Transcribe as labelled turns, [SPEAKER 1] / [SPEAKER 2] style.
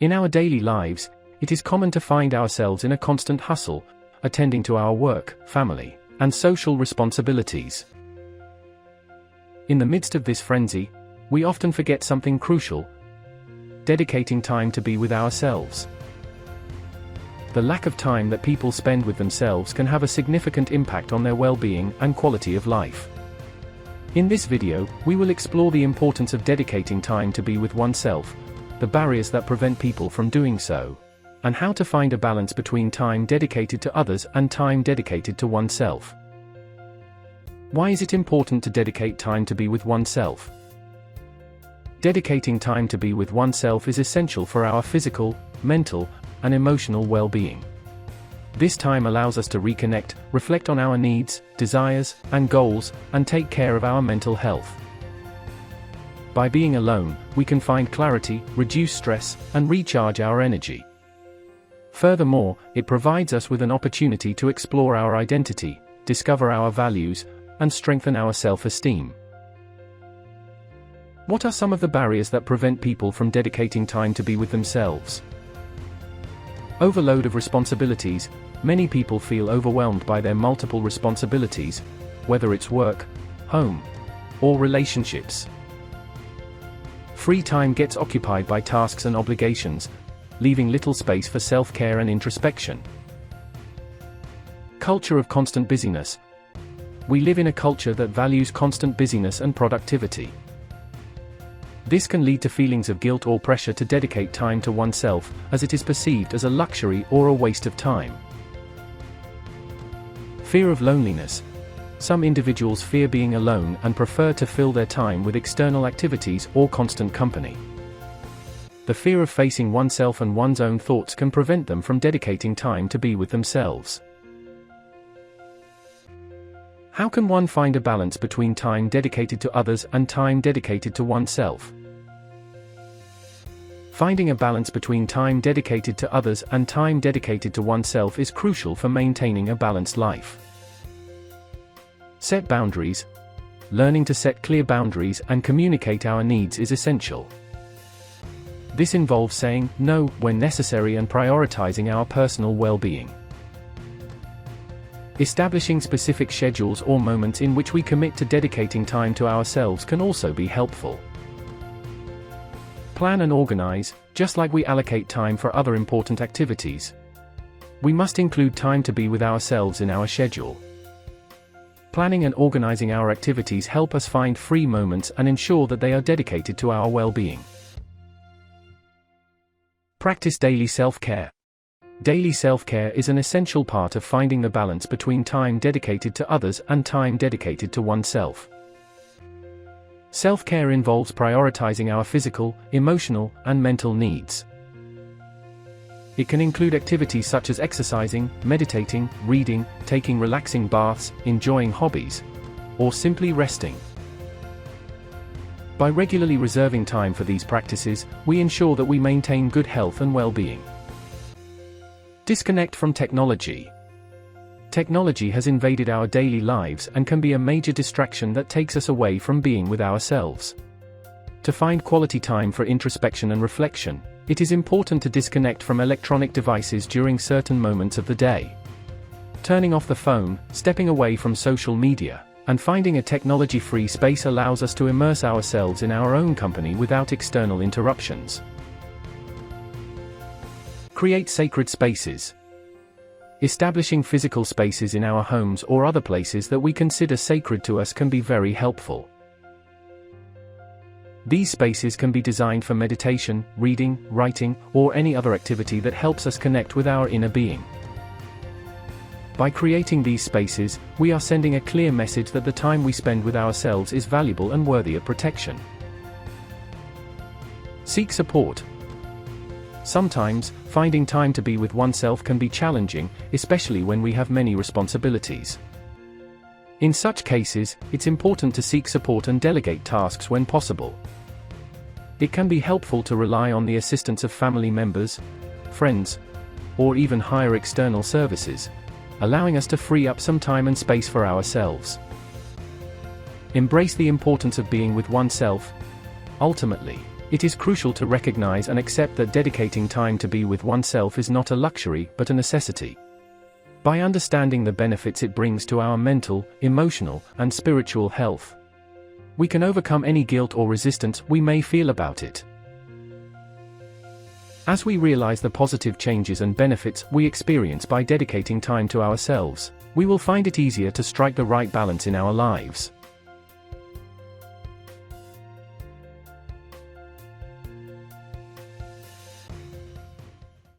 [SPEAKER 1] In our daily lives, it is common to find ourselves in a constant hustle, attending to our work, family, and social responsibilities. In the midst of this frenzy, we often forget something crucial: dedicating time to be with ourselves. The lack of time that people spend with themselves can have a significant impact on their well-being and quality of life. In this video, we will explore the importance of dedicating time to be with oneself, the barriers that prevent people from doing so, and how to find a balance between time dedicated to others and time dedicated to oneself. Why is it important to dedicate time to be with oneself? Dedicating time to be with oneself is essential for our physical, mental, and emotional well-being. This time allows us to reconnect, reflect on our needs, desires, and goals, and take care of our mental health. By being alone, we can find clarity, reduce stress, and recharge our energy. Furthermore, it provides us with an opportunity to explore our identity, discover our values, and strengthen our self-esteem. What are some of the barriers that prevent people from dedicating time to be with themselves? Overload of responsibilities. Many people feel overwhelmed by their multiple responsibilities, whether it's work, home, or relationships. Free time gets occupied by tasks and obligations, leaving little space for self-care and introspection. Culture of constant busyness. We live in a culture that values constant busyness and productivity. This can lead to feelings of guilt or pressure to dedicate time to oneself, as it is perceived as a luxury or a waste of time. Fear of loneliness. Some individuals fear being alone and prefer to fill their time with external activities or constant company. The fear of facing oneself and one's own thoughts can prevent them from dedicating time to be with themselves. How can one find a balance between time dedicated to others and time dedicated to oneself? Finding a balance between time dedicated to others and time dedicated to oneself is crucial for maintaining a balanced life. Set boundaries. Learning to set clear boundaries and communicate our needs is essential. This involves saying no when necessary and prioritizing our personal well-being. Establishing specific schedules or moments in which we commit to dedicating time to ourselves can also be helpful. Plan and organize. Just like we allocate time for other important activities, we must include time to be with ourselves in our schedule. Planning and organizing our activities help us find free moments and ensure that they are dedicated to our well-being. Practice daily self-care. Daily self-care is an essential part of finding the balance between time dedicated to others and time dedicated to oneself. Self-care involves prioritizing our physical, emotional, and mental needs. It can include activities such as exercising, meditating, reading, taking relaxing baths, enjoying hobbies, or simply resting. By regularly reserving time for these practices, we ensure that we maintain good health and well-being. Disconnect from technology. Technology has invaded our daily lives and can be a major distraction that takes us away from being with ourselves. To find quality time for introspection and reflection, it is important to disconnect from electronic devices during certain moments of the day. Turning off the phone, stepping away from social media, and finding a technology-free space allows us to immerse ourselves in our own company without external interruptions. Create sacred spaces. Establishing physical spaces in our homes or other places that we consider sacred to us can be very helpful. These spaces can be designed for meditation, reading, writing, or any other activity that helps us connect with our inner being. By creating these spaces, we are sending a clear message that the time we spend with ourselves is valuable and worthy of protection. Seek support. Sometimes, finding time to be with oneself can be challenging, especially when we have many responsibilities. In such cases, it's important to seek support and delegate tasks when possible. It can be helpful to rely on the assistance of family members, friends, or even hire external services, allowing us to free up some time and space for ourselves. Embrace the importance of being with oneself. Ultimately, It is crucial to recognize and accept that dedicating time to be with oneself is not a luxury but a necessity. By understanding the benefits it brings to our mental, emotional, and spiritual health, we can overcome any guilt or resistance we may feel about it. As we realize the positive changes and benefits we experience by dedicating time to ourselves, we will find it easier to strike the right balance in our lives.